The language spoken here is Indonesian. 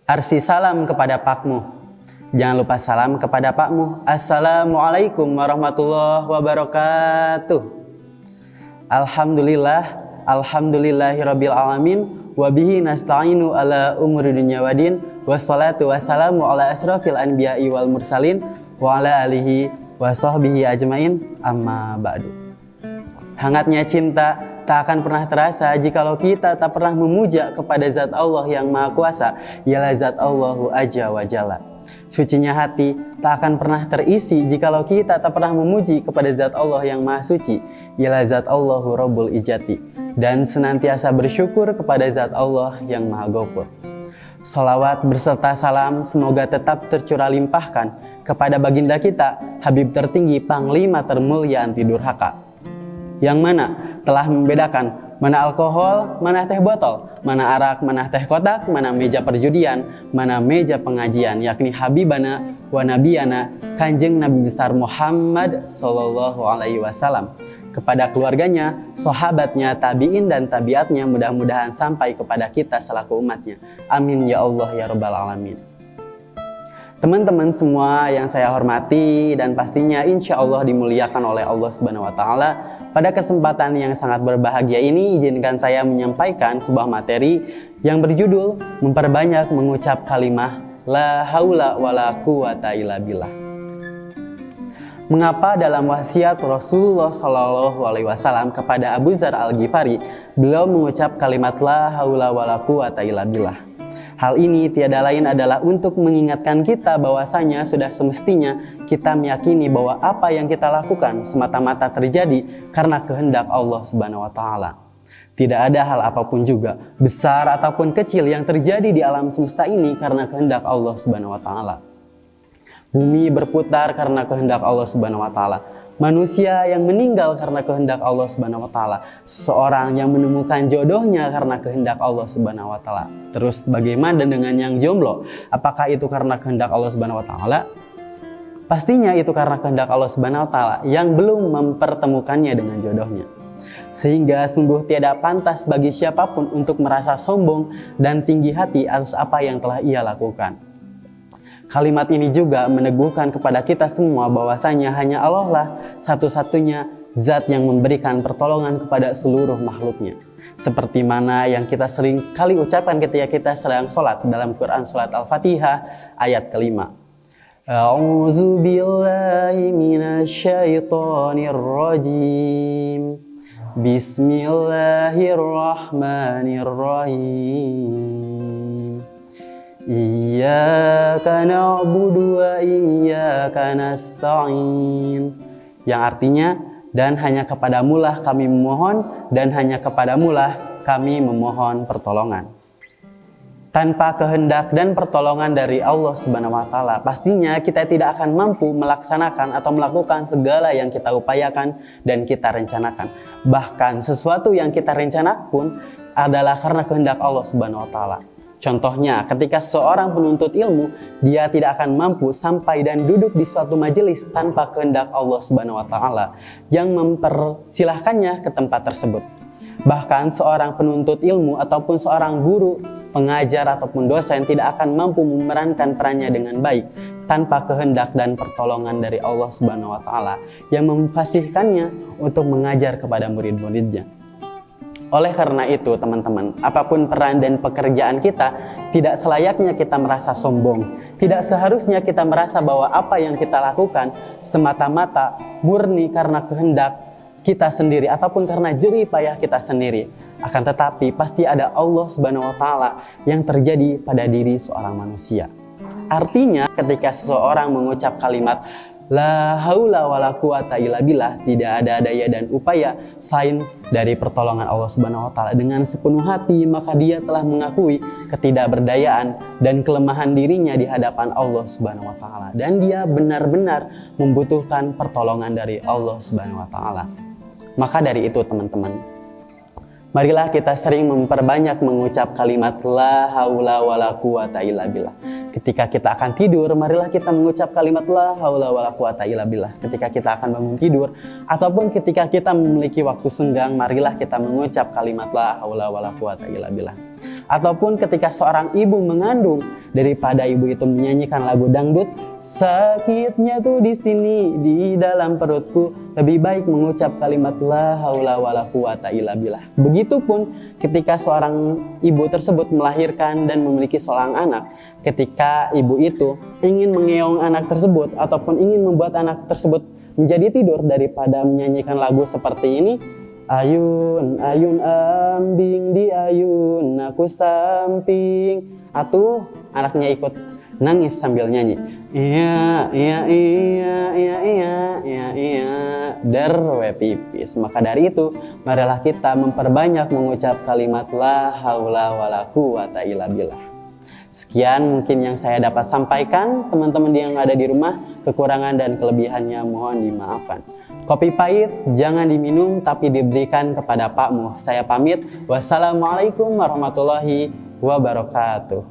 Arsi salam kepada pakmu. Jangan lupa salam kepada pakmu. Assalamualaikum warahmatullahi wabarakatuh. Alhamdulillahirabbil alamin. Wabihi nasta'inu ala umuri dunya wadin. Wassalatu wassalamu ala asrafil anbiya'i wal mursalin. Wa ala alihi wa sahbihi ajmain. Amma ba'du. Hangatnya cinta tak akan pernah terasa jikalau kita tak pernah memuja kepada zat Allah yang maha kuasa, ialah zat Allahu Azza wa Jalla. Sucinya hati tak akan pernah terisi jikalau kita tak pernah memuji kepada zat Allah yang maha suci, ialah zat Allahu Rabbul Ijati, dan senantiasa bersyukur kepada zat Allah yang maha Ghafur. Salawat berserta salam semoga tetap tercurah limpahkan kepada baginda kita, Habib tertinggi, Panglima termulia anti durhaka, yang mana telah membedakan mana alkohol, mana teh botol, mana arak, mana teh kotak, mana meja perjudian, mana meja pengajian, yakni Habibana wa Nabiyana Kanjeng Nabi besar Muhammad Sallallahu Alaihi Wasallam, kepada keluarganya, sahabatnya, tabi'in dan tabiatnya, mudah-mudahan sampai kepada kita selaku umatnya. Amin ya Allah ya Rabbal Alamin. Teman-teman semua yang saya hormati dan pastinya insya Allah dimuliakan oleh Allah Subhanahu wa Ta'ala, pada kesempatan yang sangat berbahagia ini izinkan saya menyampaikan sebuah materi yang berjudul memperbanyak mengucap kalimah la haula wala quwata illa billah. Mengapa dalam wasiat Rasulullah Shallallahu Alaihi Wasallam kepada Abu Dzar Al-Ghifari beliau mengucap kalimat la haula wala quwata illa billah? Hal ini tiada lain adalah untuk mengingatkan kita bahwasanya sudah semestinya kita meyakini bahwa apa yang kita lakukan semata-mata terjadi karena kehendak Allah Subhanahu wa Ta'ala. Tidak ada hal apapun juga, besar ataupun kecil, yang terjadi di alam semesta ini karena kehendak Allah Subhanahu wa Ta'ala. Bumi berputar karena kehendak Allah Subhanahu wa Ta'ala. Manusia yang meninggal karena kehendak Allah Subhanahu wa Ta'ala. Seseorang yang menemukan jodohnya karena kehendak Allah Subhanahu wa Ta'ala. Terus bagaimana dengan yang jomblo? Apakah itu karena kehendak Allah Subhanahu wa Ta'ala? Pastinya itu karena kehendak Allah Subhanahu wa Ta'ala yang belum mempertemukannya dengan jodohnya. Sehingga sungguh tiada pantas bagi siapapun untuk merasa sombong dan tinggi hati atas apa yang telah ia lakukan. Kalimat ini juga meneguhkan kepada kita semua bahwasanya hanya Allah lah satu-satunya zat yang memberikan pertolongan kepada seluruh makhluknya. Seperti mana yang kita sering kali ucapkan ketika kita sedang sholat dalam Quran Surat Al-Fatihah ayat kelima. A'udzu billahi minasyaitonir rajim. Bismillahirrahmanirrahim. Iyyaka na'budu wa iyyaka nasta'in, yang artinya dan hanya kepadamulah kami memohon dan hanya kepadamulah kami memohon pertolongan. Tanpa kehendak dan pertolongan dari Allah Subhanahu wa Ta'ala, pastinya kita tidak akan mampu melaksanakan atau melakukan segala yang kita upayakan dan kita rencanakan. Bahkan sesuatu yang kita rencanakan pun adalah karena kehendak Allah Subhanahu wa Ta'ala. Contohnya, ketika seorang penuntut ilmu, dia tidak akan mampu sampai dan duduk di suatu majelis tanpa kehendak Allah Subhanahu wa Ta'ala yang mempersilahkannya ke tempat tersebut. Bahkan seorang penuntut ilmu ataupun seorang guru, pengajar ataupun dosen tidak akan mampu memerankan perannya dengan baik tanpa kehendak dan pertolongan dari Allah Subhanahu wa Ta'ala yang memfasihkannya untuk mengajar kepada murid-muridnya. Oleh karena itu teman-teman, apapun peran dan pekerjaan kita, tidak selayaknya kita merasa sombong. Tidak seharusnya kita merasa bahwa apa yang kita lakukan semata-mata murni karena kehendak kita sendiri ataupun karena jerih payah kita sendiri. Akan tetapi pasti ada Allah Subhanahu wa Ta'ala yang terjadi pada diri seorang manusia. Artinya ketika seseorang mengucap kalimat la haula wala quwata illa billah, tidak ada daya dan upaya selain dari pertolongan Allah Subhanahu wa Ta'ala, dengan sepenuh hati maka dia telah mengakui ketidakberdayaan dan kelemahan dirinya di hadapan Allah Subhanahu wa Ta'ala, dan dia benar-benar membutuhkan pertolongan dari Allah Subhanahu wa Ta'ala. Maka dari itu teman-teman, marilah kita sering memperbanyak mengucap kalimat la haula wala quwata illa billah. Ketika kita akan tidur, marilah kita mengucap kalimat la haula wala quwata illa billah. Ketika kita akan bangun tidur ataupun ketika kita memiliki waktu senggang, marilah kita mengucap kalimat la haula wala quwata illa billah. Ataupun ketika seorang ibu mengandung, daripada ibu itu menyanyikan lagu dangdut, sakitnya tuh di sini di dalam perutku, lebih baik mengucap kalimat la haula wala quwata illa billah. Begitupun ketika seorang ibu tersebut melahirkan dan memiliki seorang anak, ketika ibu itu ingin mengeong anak tersebut ataupun ingin membuat anak tersebut menjadi tidur, daripada menyanyikan lagu seperti ini, ayun ayun ambing di ayun aku samping, atuh anaknya ikut nangis sambil nyanyi, iya iya iya iya iya iya iya derwe pipis. Maka dari itu, marilah kita memperbanyak mengucap kalimat la haula wala quwata illa billah. Sekian mungkin yang saya dapat sampaikan. Teman-teman yang ada di rumah, kekurangan dan kelebihannya mohon dimaafkan. Kopi pahit jangan diminum tapi diberikan kepada Pak Muh. Saya pamit. Wassalamualaikum warahmatullahi wabarakatuh.